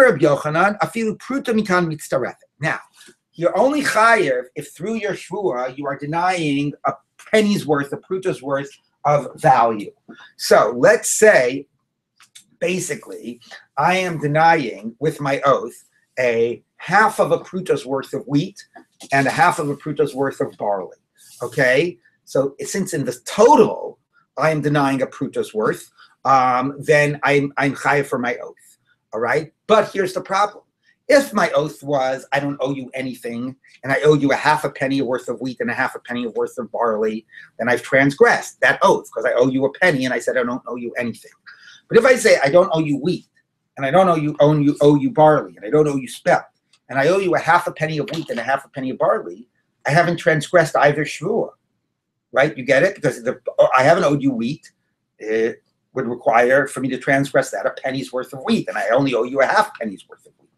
you're only chayev if through your shvuah you are denying a penny's worth, a pruta's worth of value. So let's say, basically, I am denying with my oath a half of a pruta's worth of wheat and a half of a pruta's worth of barley. Okay, so since in the total I am denying a pruta's worth, then I'm chayev for my oath. All right, but here's the problem. If my oath was, I don't owe you anything, and I owe you a half a penny worth of wheat and a half a penny worth of barley, then I've transgressed that oath because I owe you a penny and I said I don't owe you anything. But if I say I don't owe you wheat, and I don't owe you barley, and I don't owe you spelt, and I owe you a half a penny of wheat and a half a penny of barley, I haven't transgressed either shvuah. Right? You get it? Because I haven't owed you wheat. It would require for me to transgress that a penny's worth of wheat, and I only owe you a half penny's worth of wheat.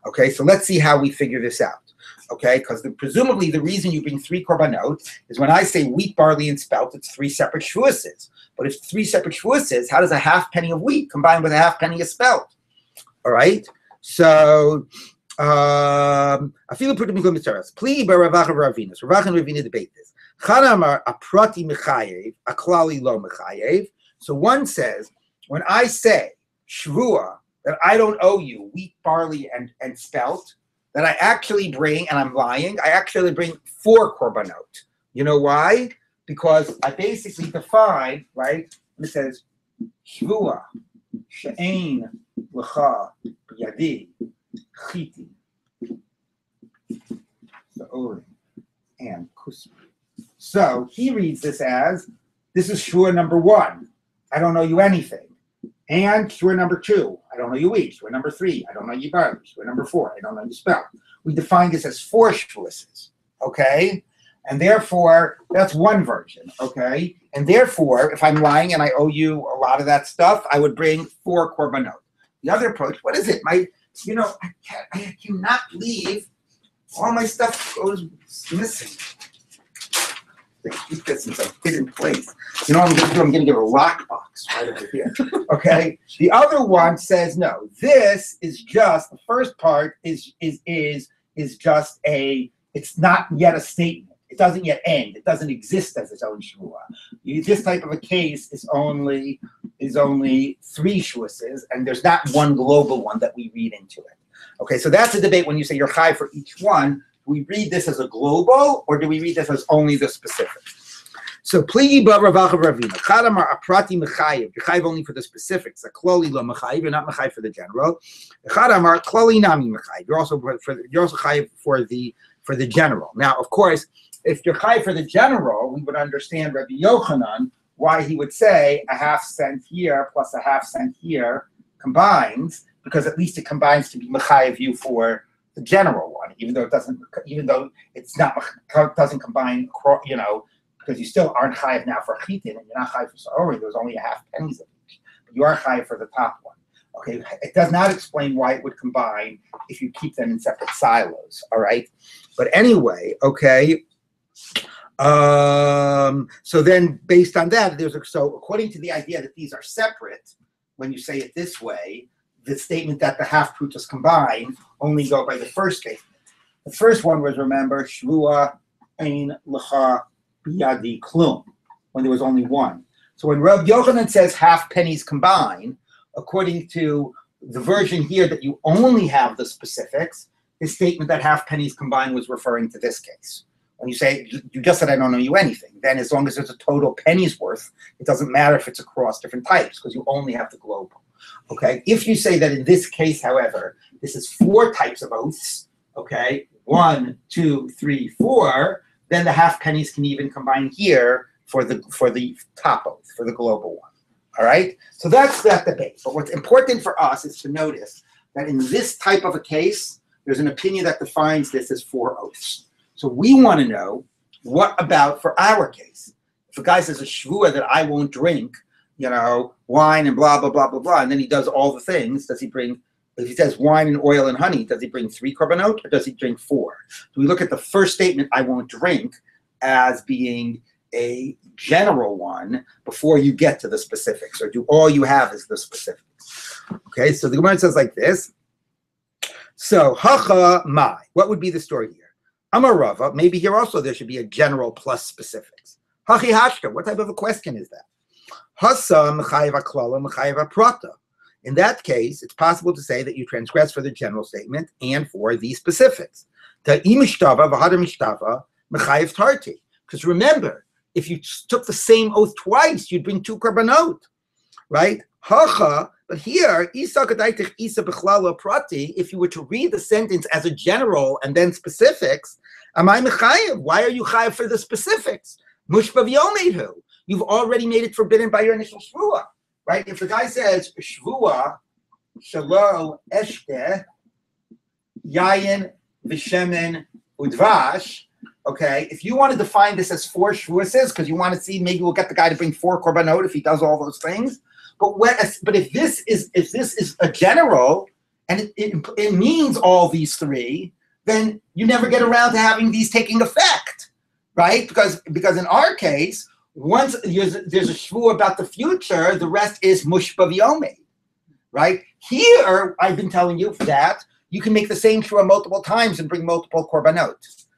Okay, so let's see how we figure this out. Okay, because presumably the reason you bring 3 korbanot is when I say wheat, barley, and spelt, it's 3 separate shvuases. But if 3 separate shvuases, how does a half penny of wheat combine with a half penny of spelt? All right, so afilu prutim mikum mitzaras. Pli baravach ravinus. Ravach and Ravina debate this. Chanamar aprati mechayev, aklali lo mechayev. So one says, when I say shvuah, that I don't owe you wheat, barley, and spelt, that I actually bring, and I'm lying, I actually bring 4 korbanot. You know why? Because I basically define, right? It says, shvuah, she'ein lecha b'yadi, chiti, sa'orim, and kusma. So he reads this as, this is shvuah number 1. I don't owe you anything. And shvuah number 2, I don't owe you wheat. Shvuah number 3, I don't owe you barley. Shvuah number 4, I don't owe you spelt. We define this as 4 shvuases, okay? And therefore, that's one version, okay? And therefore, if I'm lying and I owe you a lot of that stuff, I would bring 4 korbanot. The other approach, what is it? I cannot leave. All my stuff goes missing. They keep this in some hidden place. You know what I'm going to do? I'm going to give a lockbox right over here. Okay. The other one says no. This is just the first part is just it's not yet a statement. It doesn't yet end. It doesn't exist as its own shvuah. This type of a case is only 3 shvuases, and there's not one global one that we read into it. Okay. So that's a debate when you say you're chai for each one. Do we read this as a global, or do we read this as only the specific? So, pligi ba ravacha ravina. Chadamar aprati mechayev. You're chayev only for the specifics. A kloli lo mechayev. You're not mechayev for the general. Chadamar kloli nami mechayev. You're also chayev for the general. Now, of course, if you're chayev for the general, we would understand Rabbi Yochanan why he would say a half cent here plus a half cent here combines, because at least it combines to be mechayev you for the general one, even though it's not, doesn't combine, because you still aren't chayiv now for chitin, and you're not chayiv for sa'ori. There's only a half pennies of each, but you are chayiv for the top one. Okay, it does not explain why it would combine if you keep them in separate silos. All right, but anyway, okay. So then, based on that, so according to the idea that these are separate, when you say it this way, the statement that the half prutas combine only go by the first statement. The first one was, remember, Shvua ein lecha biyadi klum, when there was only one. So when Rav Yochanan says half pennies combine, according to the version here that you only have the specifics, his statement that half pennies combine was referring to this case. When you say, you just said I don't owe you anything, then as long as there's a total penny's worth, it doesn't matter if it's across different types because you only have the global. Okay. If you say that in this case, however, this is 4 types of oaths, okay, 1, 2, 3, 4, then the half pennies can even combine here for the top oath, for the global one. All right. So that's that debate. But what's important for us is to notice that in this type of a case, there's an opinion that defines this as 4 oaths. So we want to know, what about for our case? If a guy says a shvua that I won't drink, wine and blah, blah, blah, blah, blah, and then he does all the things, does he bring, if he says wine and oil and honey, does he bring 3 korbanot or does he drink 4? Do we look at the first statement, I won't drink, as being a general one before you get to the specifics, or do all you have is the specifics? Okay, so the Gemara says like this. So, hacha mai, what would be the story here? Amar Rava, maybe here also there should be a general plus specifics. Hachi hashka, what type of a question is that? Hasa mechayiv klala mechayiv prata. In that case, it's possible to say that you transgress for the general statement and for the specifics. Ta imishtava v'hada mishtava mechayiv tarti. Because remember, if you took the same oath twice, you'd bring 2 korbanot, right? Hacha, but here, isa kadaitich isa b'chlala prati, if you were to read the sentence as a general and then specifics, amai mechayiv, why are you chayiv for the specifics? Mushba v'yomehu, you've already made it forbidden by your initial shvua, right? If the guy says, shvua shalo eshte yayin v'shemen udvash, okay, if you want to define this as 4 shvuases, because you want to see, maybe we'll get the guy to bring 4 korbanot if he does all those things. But if this is a general and it means all these 3, then you never get around to having these taking effect, right? Because in our case, once there's a shvua about the future, the rest is mushba v'yomei, right? Here, I've been telling you that you can make the same shvua multiple times and bring multiple korbanot.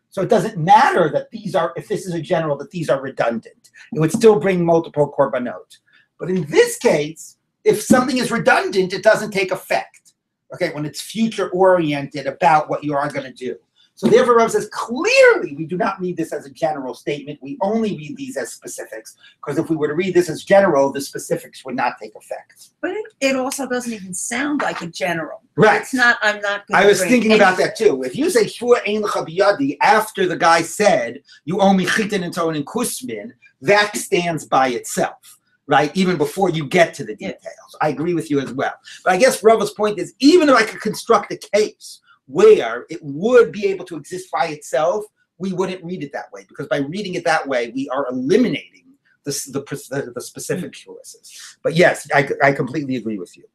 So it doesn't matter that if this is a general, that these are redundant. It would still bring multiple korbanot. But in this case, if something is redundant, it doesn't take effect, okay, when it's future-oriented about what you are going to do. So therefore, Rav says, clearly, we do not read this as a general statement. We only read these as specifics, because if we were to read this as general, the specifics would not take effect. But it also doesn't even sound like a general. Right. It's not, I'm not going I to was thinking about that too. If you say, shvua ein lecha biyadi, after the guy said, you owe me chitin and ton and kusmin, that stands by itself. Right, even before you get to the details. I agree with you as well. But I guess Rava's point is, even if I could construct a case where it would be able to exist by itself, we wouldn't read it that way. Because by reading it that way, we are eliminating the specific choices. But yes, I completely agree with you.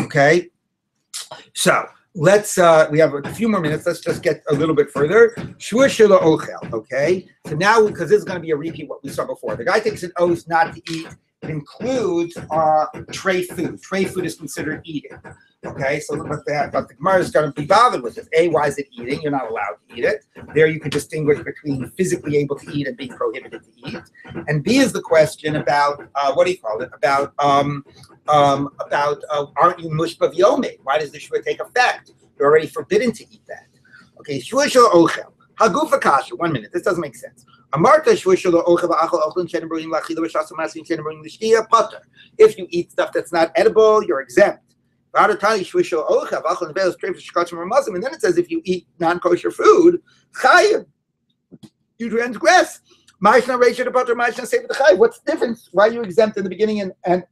Okay? So, let's, we have a few more minutes. Let's just get a little bit further. Shvua shelo ochel, okay? So now, because this is going to be a repeat of what we saw before. The guy takes an oath not to eat. It includes tray food. Tray food is considered eating. Okay, so but the Gemara is going to be bothered with this. A, why is it eating? You're not allowed to eat it. There you can distinguish between physically able to eat and being prohibited to eat. And B is the question about what do you call it? About aren't you mushba v'yomei? Why does the shvua take effect? You're already forbidden to eat that. Okay, shvua shel ochel. Hagufa kasha. 1 minute. This doesn't make sense. If you eat stuff that's not edible, you're exempt. And then it says if you eat non-kosher food, you transgress. What's the difference? Why are you exempt in the beginning and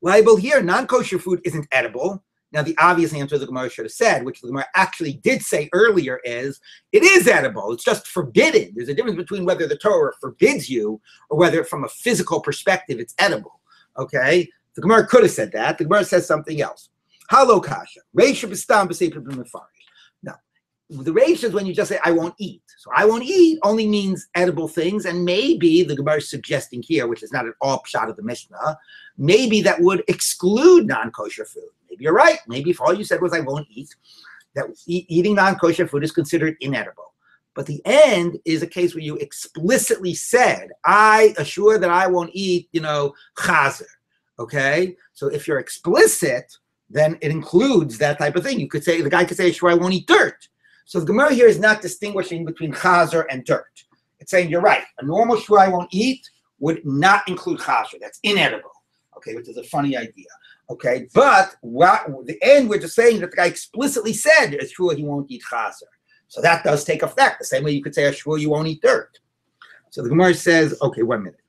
liable here? Non-kosher food isn't edible. Now, the obvious answer the Gemara should have said, which the Gemara actually did say earlier, is it is edible. It's just forbidden. There's a difference between whether the Torah forbids you or whether from a physical perspective it's edible. Okay? The Gemara could have said that. The Gemara says something else. Halo kasha. Reisha b'stam b'seipur b'mefarish. No. The reisha is when you just say, I won't eat. So I won't eat only means edible things, and maybe the Gemara is suggesting here, which is not at all pshat of the Mishnah, maybe that would exclude non-kosher food. Maybe you're right. Maybe if all you said was I won't eat, that eating non-kosher food is considered inedible. But the end is a case where you explicitly said, I assure that I won't eat, chazer. Okay? So if you're explicit, then it includes that type of thing. You could say, the guy could say, sure, I won't eat dirt. So the Gemara here is not distinguishing between chazer and dirt. It's saying, you're right. A normal sure I won't eat would not include chazer. That's inedible. Okay, which is a funny idea. Okay, but the end, we're just saying that the guy explicitly said, sure, he won't eat chazer. So that does take effect. The same way you could say, sure, you won't eat dirt. So the Gemara says, okay, 1 minute.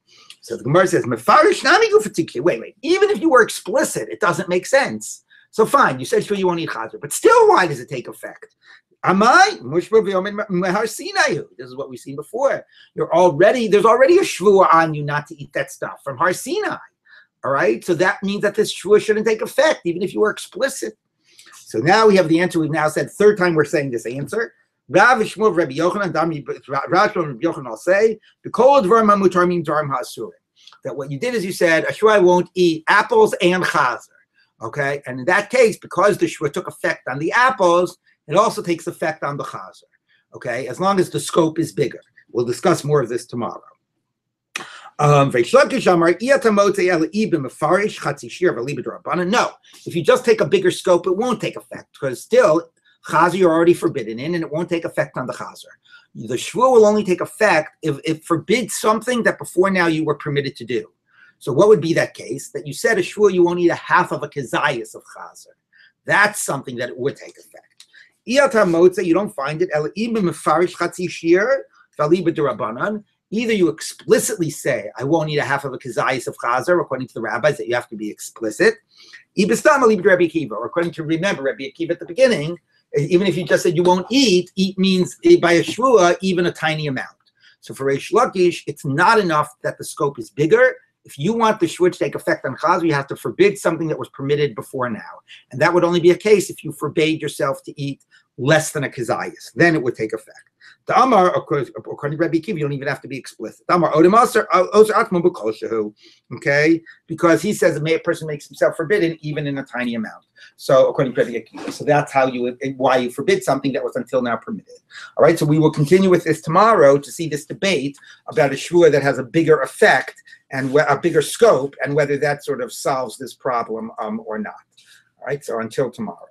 So the Gemara says, wait. Even if you were explicit, it doesn't make sense. So fine, you said, sure, you won't eat chazer. But still, why does it take effect? Amai, this is what we've seen before. There's already a shvuah on you not to eat that stuff from Har Sinai. All right, so that means that this shvuah shouldn't take effect, even if you were explicit. So now we have the answer. We've now said third time we're saying this answer. Rav Shmuel Rabbi Yochanan, Rav Rabbi Yochanan will say the kol dvarim hamutarmim dvarim ha'asurim. That what you did is you said a shvuah won't eat apples and chazer. Okay, and in that case, because the shvuah took effect on the apples, it also takes effect on the chazer. Okay, as long as the scope is bigger. We'll discuss more of this tomorrow. No, if you just take a bigger scope, it won't take effect because still chazer you're already forbidden in, and it won't take effect on the chazer. The shvuah will only take effect if it forbids something that before now you were permitted to do. So what would be that case? That you said a shvuah you won't eat a half of a kezayis of chazer. That's something that it would take effect. You don't find it. Either you explicitly say, I won't eat a half of a kezayis of chazer, according to the rabbis, that you have to be explicit. Or according to, remember, Rabbi Akiva at the beginning, even if you just said you won't eat means by a shvuah, even a tiny amount. So for Reish Lakish, it's not enough that the scope is bigger. If you want the shvuah to take effect on chazer, you have to forbid something that was permitted before now. And that would only be a case if you forbade yourself to eat less than a kezayis. Then it would take effect. The Amar, of course, according to Rabbi Akiva, you don't even have to be explicit. Amar, okay, because he says a person makes himself forbidden even in a tiny amount. So according to Rabbi Akiva, so that's why you forbid something that was until now permitted. All right, so we will continue with this tomorrow to see this debate about a shvuah that has a bigger effect and a bigger scope, and whether that sort of solves this problem or not. All right, so until tomorrow.